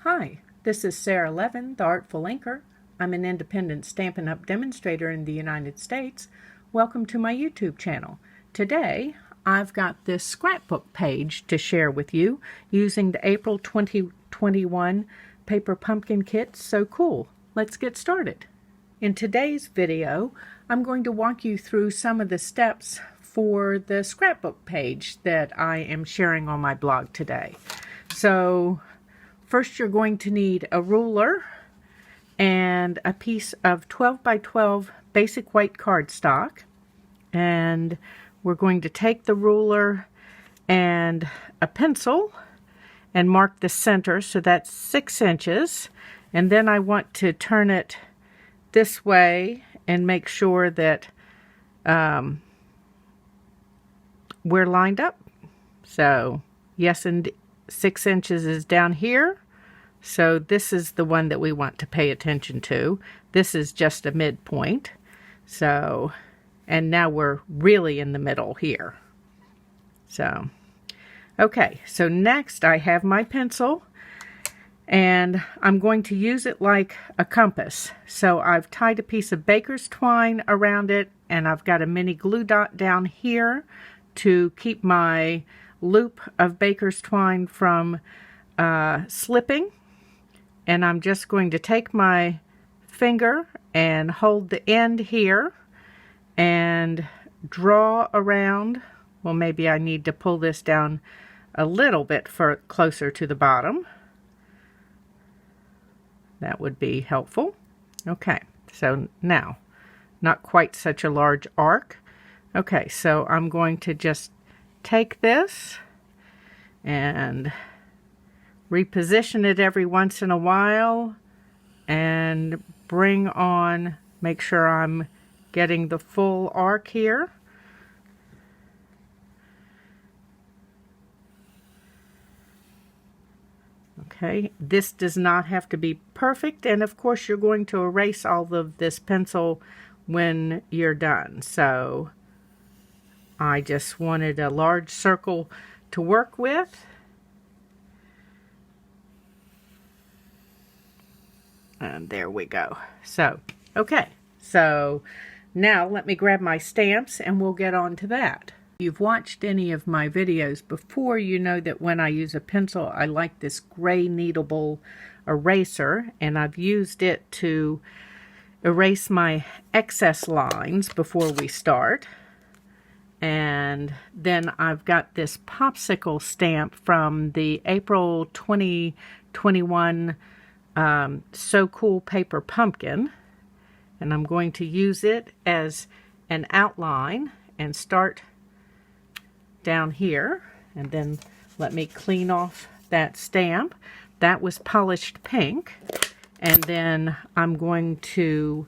Hi, this is Sara Levin, the Artful Inker. I'm an independent Stampin' Up! Demonstrator in the United States. Welcome to my YouTube channel. Today, I've got this scrapbook page to share with you using the April 2021 Paper Pumpkin Kit. So cool! Let's get started. In today's video, I'm going to walk you through some of the steps for the scrapbook page that I am sharing on my blog today. So, first you're going to need a ruler and a piece of 12 by 12 basic white cardstock. And we're going to take the ruler and a pencil and mark the center, so that's 6 inches. And then I want to turn it this way and make sure that we're lined up. So yes, and 6 inches is down here. So this is the one that we want to pay attention to. This is just a midpoint. So, and now we're really in the middle here. So, okay, so next I have my pencil and I'm going to use it like a compass. So I've tied a piece of baker's twine around it, and I've got a mini glue dot down here to keep my loop of baker's twine from slipping. And I'm just going to take my finger and hold the end here and draw around. Well, maybe I need to pull this down a little bit closer to the bottom. That would be helpful. Okay, so now, not quite such a large arc. Okay, so I'm going to just take this and reposition it every once in a while and bring on, make sure I'm getting the full arc here. Okay, this does not have to be perfect, and of course you're going to erase all of this pencil when you're done. So I just wanted a large circle to work with. And there we go. So, okay. So, now let me grab my stamps and we'll get on to that. If you've watched any of my videos before, you know that when I use a pencil, I like this gray kneadable eraser, and I've used it to erase my excess lines before we start. And then I've got this popsicle stamp from the April 2021 So Cool Paper Pumpkin, and I'm going to use it as an outline and start down here. And then let me clean off that stamp. That was polished pink. And then I'm going to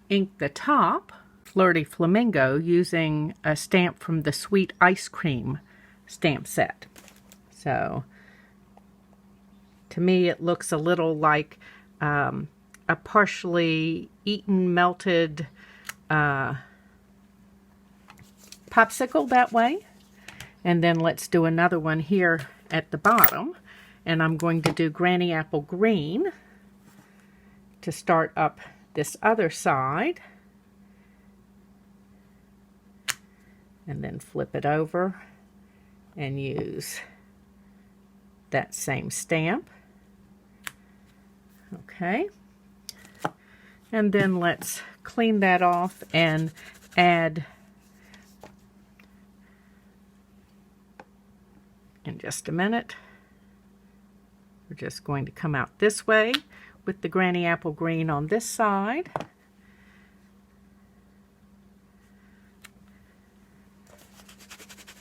ink the top Flirty Flamingo using a stamp from the Sweet Ice Cream stamp set. So to me, it looks a little like a partially eaten, melted popsicle that way. And then let's do another one here at the bottom. And I'm going to do Granny Apple Green to start up this other side. And then flip it over and use that same stamp. Okay, and then let's clean that off and add, in just a minute, we're just going to come out this way with the Granny Apple Green on this side.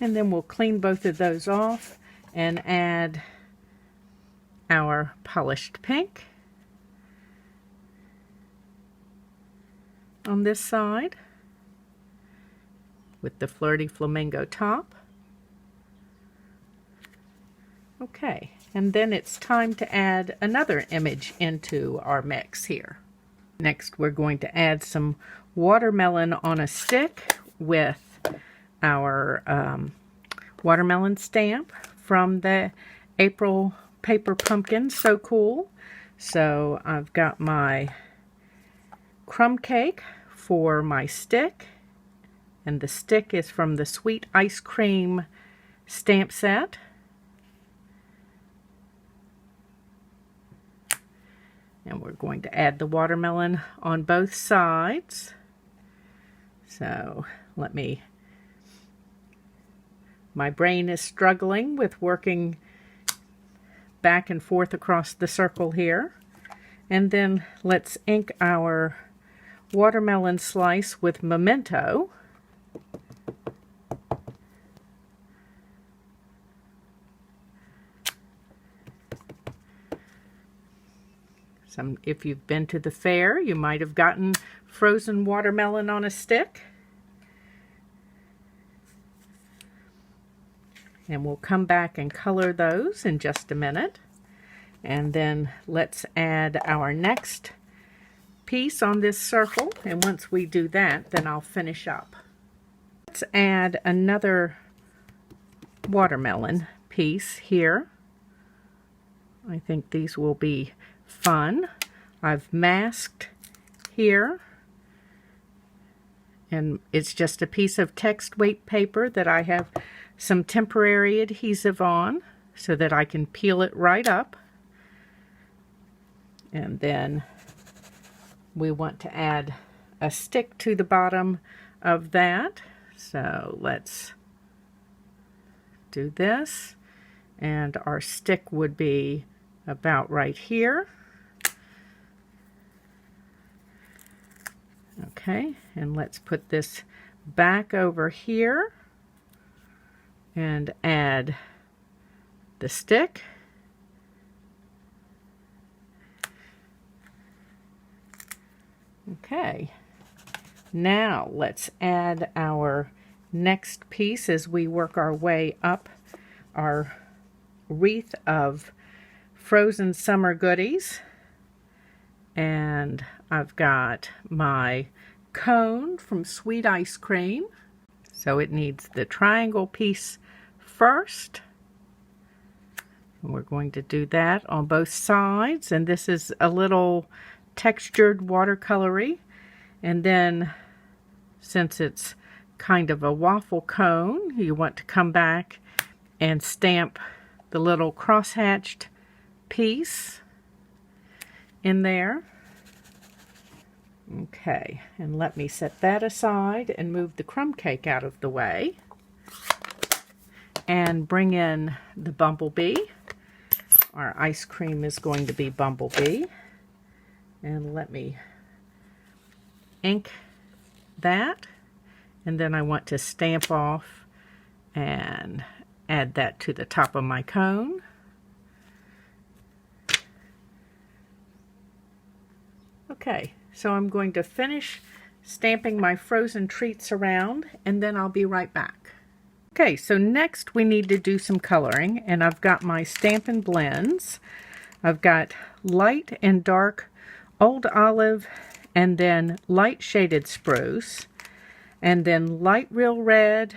And then we'll clean both of those off and add our polished pink on this side with the Flirty Flamingo top. Okay, and then it's time to add another image into our mix here. Next, we're going to add some watermelon on a stick with our watermelon stamp from the April paper pumpkin, so cool. So I've got my crumb cake for my stick, and the stick is from the Sweet Ice Cream stamp set. And we're going to add the watermelon on both sides. So my brain is struggling with working back and forth across the circle here. And then let's ink our watermelon slice with Memento. If you've been to the fair, you might have gotten frozen watermelon on a stick. And we'll come back and color those in just a minute. And then let's add our next piece on this circle. And once we do that, then I'll finish up. Let's add another watermelon piece here. I think these will be fun. I've masked here, and it's just a piece of text weight paper that I have some temporary adhesive on so that I can peel it right up. And then we want to add a stick to the bottom of that. So let's do this, and our stick would be about right here. Okay, and let's put this back over here and add the stick. Okay, now let's add our next piece as we work our way up our wreath of frozen summer goodies. And I've got my cone from Sweet Ice Cream. So it needs the triangle piece first. And we're going to do that on both sides. And this is a little textured watercolory. And then, since it's kind of a waffle cone, you want to come back and stamp the little cross-hatched piece in there. Okay, and let me set that aside and move the crumb cake out of the way and bring in the bumblebee. Our ice cream is going to be bumblebee, and let me ink that, and then I want to stamp off and add that to the top of my cone. Okay, so I'm going to finish stamping my frozen treats around, and then I'll be right back. Okay, so next we need to do some coloring, and I've got my Stampin' Blends. I've got light and dark old olive, and then light shaded spruce, and then light real red,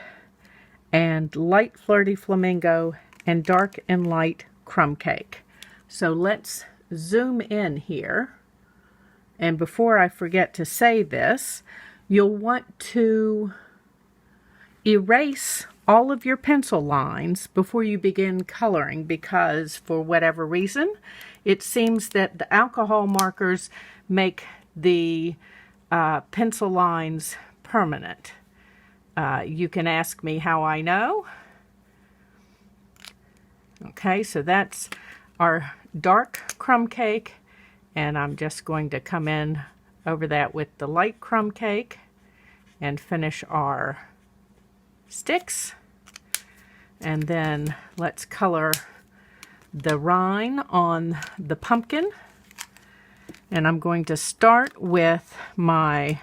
and light flirty flamingo, and dark and light crumb cake. So let's zoom in here. And before I forget to say this, you'll want to erase all of your pencil lines before you begin coloring, because for whatever reason, it seems that the alcohol markers make the pencil lines permanent. You can ask me how I know. Okay, so that's our dark crumb cake. And I'm just going to come in over that with the light crumb cake and finish our sticks. And then let's color the rind on the pumpkin. And I'm going to start with my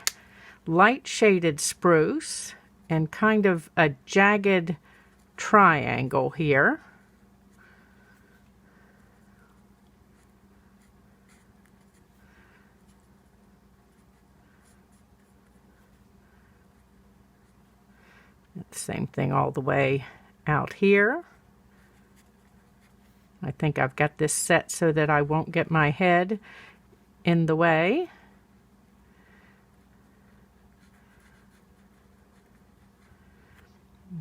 light shaded spruce and kind of a jagged triangle here. Same thing all the way out here. I think I've got this set so that I won't get my head in the way.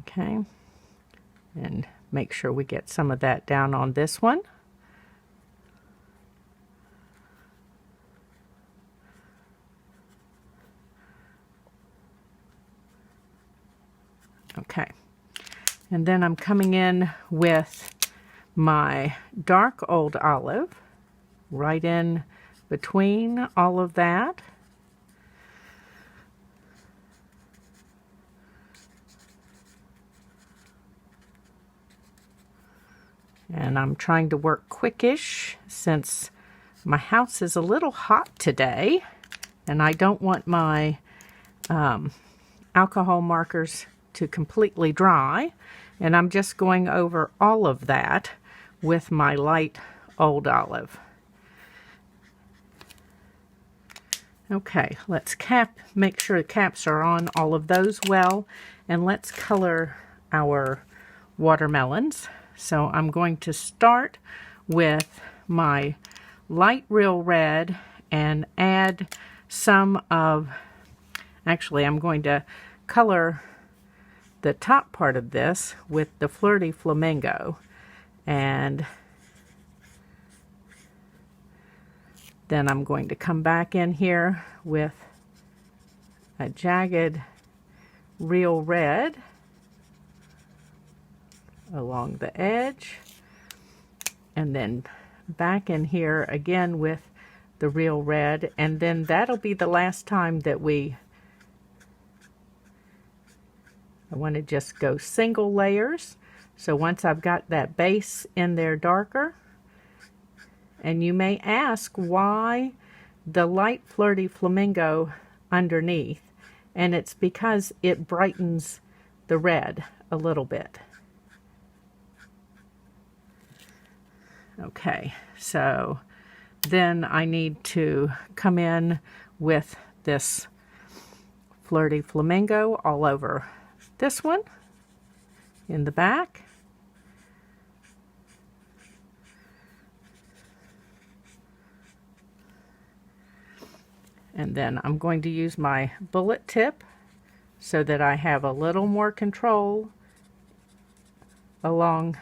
Okay, and make sure we get some of that down on this one. Okay, and then I'm coming in with my dark old olive right in between all of that. And I'm trying to work quickish since my house is a little hot today and I don't want my alcohol markers to completely dry, and I'm just going over all of that with my light old olive. Okay, let's make sure the caps are on all of those well, and let's color our watermelons. So I'm going to start with my light real red and add some of, actually I'm going to color the top part of this with the Flirty Flamingo, and then I'm going to come back in here with a jagged real red along the edge, and then back in here again with the real red, and then that'll be the last time that I want to just go single layers. So once I've got that base in there darker, and you may ask why the light Flirty Flamingo underneath, and it's because it brightens the red a little bit. Okay, so then I need to come in with this Flirty Flamingo all over this one in the back. And then I'm going to use my bullet tip so that I have a little more control along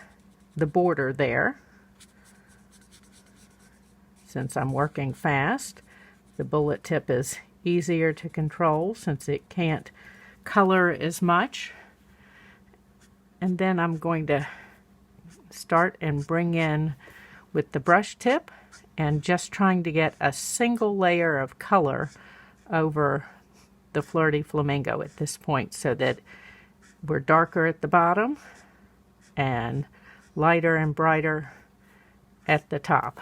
the border there. Since I'm working fast, the bullet tip is easier to control since it can't color as much. And then I'm going to start and bring in with the brush tip and just trying to get a single layer of color over the Flirty Flamingo at this point so that we're darker at the bottom and lighter and brighter at the top.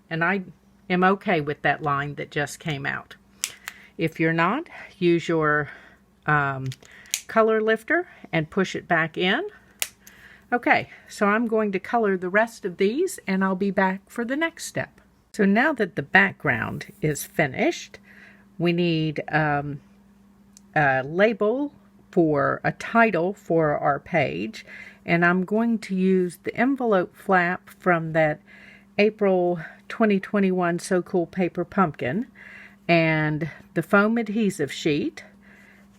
And I am okay with that line that just came out. If you're not, use your color lifter and push it back in. Okay, so I'm going to color the rest of these and I'll be back for the next step. So now that the background is finished, we need a label for a title for our page, and I'm going to use the envelope flap from that April 2021 So Cool Paper Pumpkin, and the foam adhesive sheet,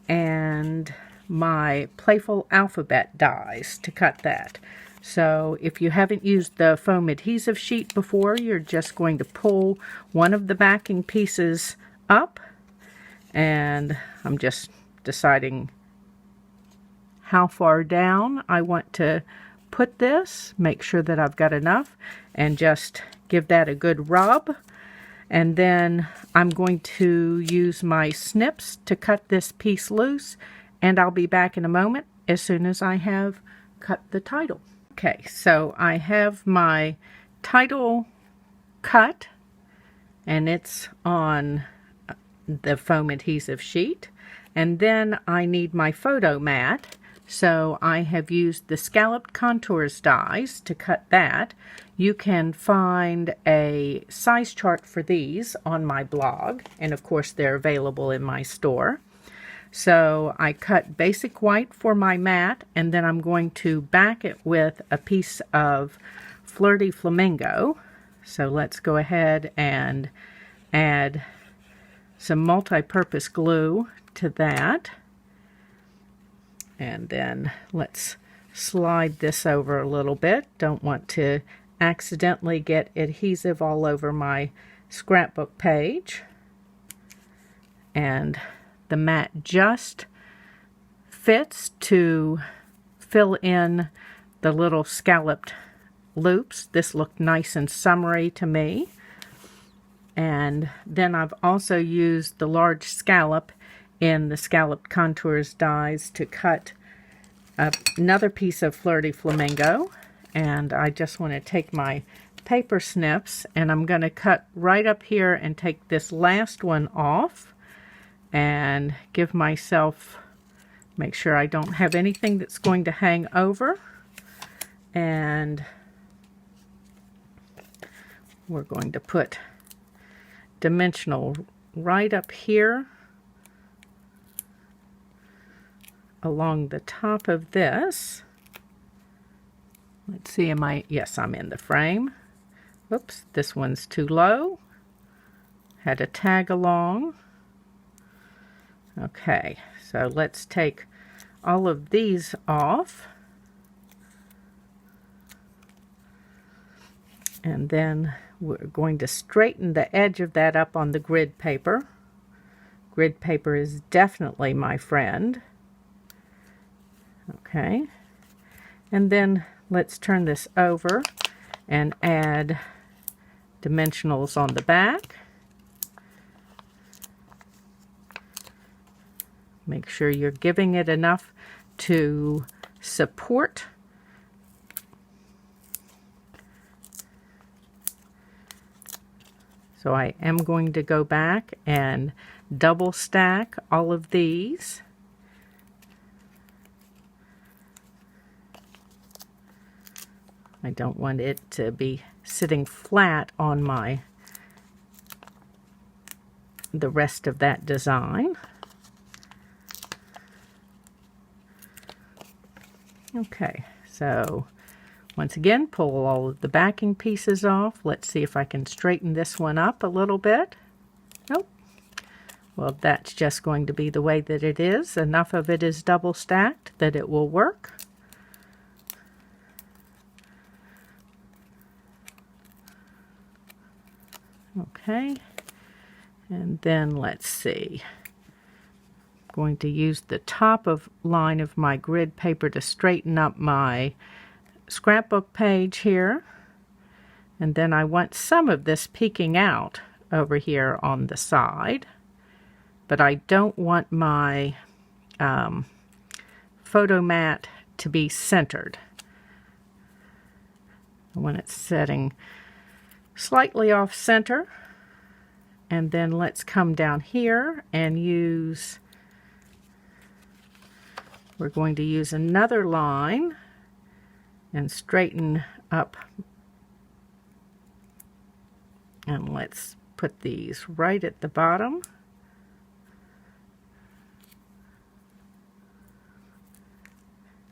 and my playful alphabet dies to cut that. So if you haven't used the foam adhesive sheet before, you're just going to pull one of the backing pieces up, and I'm just deciding how far down I want to put this, make sure that I've got enough, and just give that a good rub. And then I'm going to use my snips to cut this piece loose, and I'll be back in a moment as soon as I have cut the title. Okay, so I have my title cut, and it's on the foam adhesive sheet. And then I need my photo mat, so I have used the Scalloped Contours dies to cut that. You can find a size chart for these on my blog, and of course they're available in my store. So I cut basic white for my mat, and then I'm going to back it with a piece of Flirty Flamingo. So let's go ahead and add some multi-purpose glue to that. And then let's slide this over a little bit. Don't want to accidentally get adhesive all over my scrapbook page. And the mat just fits to fill in the little scalloped loops. This looked nice and summery to me. And then I've also used the large scallop in the Scalloped Contours dies to cut another piece of Flirty Flamingo. And I just want to take my paper snips and I'm going to cut right up here and take this last one off and give myself, make sure I don't have anything that's going to hang over. And we're going to put dimensional right up here along the top of this. Let's see, yes, I'm in the frame. Oops, this one's too low. Had a tag along. Okay, so let's take all of these off. And then we're going to straighten the edge of that up on the grid paper. Grid paper is definitely my friend. Okay, and then let's turn this over and add dimensionals on the back. Make sure you're giving it enough to support. So I am going to go back and double stack all of these. I don't want it to be sitting flat on the rest of that design. Okay, so once again, pull all of the backing pieces off. Let's see if I can straighten this one up a little bit. Nope. Well, that's just going to be the way that it is. Enough of it is double stacked that it will work. Okay, and then let's see. I'm going to use the top line of my grid paper to straighten up my scrapbook page here. And then I want some of this peeking out over here on the side. But I don't want my photo mat to be centered. I want it setting slightly off center. And then let's come down here and we're going to use another line and straighten up. And let's put these right at the bottom.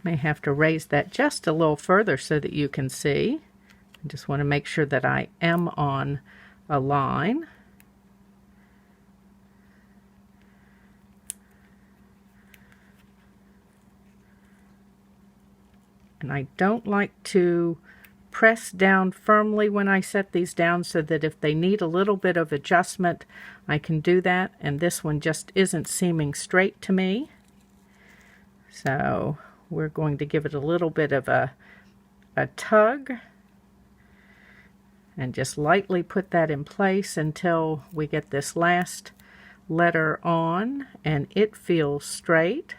May have to raise that just a little further so that you can see. I just want to make sure that I am on a line. And I don't like to press down firmly when I set these down, so that if they need a little bit of adjustment, I can do that. And this one just isn't seeming straight to me. So we're going to give it a little bit of a tug. And just lightly put that in place until we get this last letter on and it feels straight.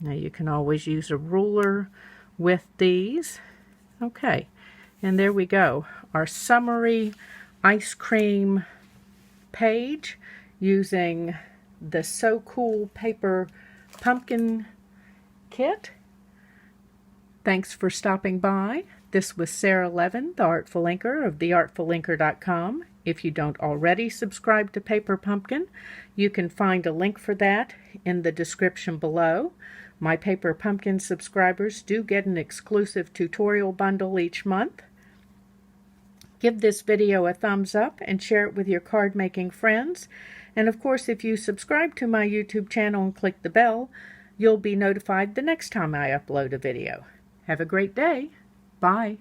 Now you can always use a ruler with these. Okay, and there we go. Our summery ice cream page using the So Cool paper pumpkin kit. Thanks for stopping by. This was Sara Levin, the Artful Inker of theartfulinker.com. If you don't already subscribe to Paper Pumpkin, you can find a link for that in the description below. My Paper Pumpkin subscribers do get an exclusive tutorial bundle each month. Give this video a thumbs up and share it with your card making friends. And of course, if you subscribe to my YouTube channel and click the bell, you'll be notified the next time I upload a video. Have a great day. Bye.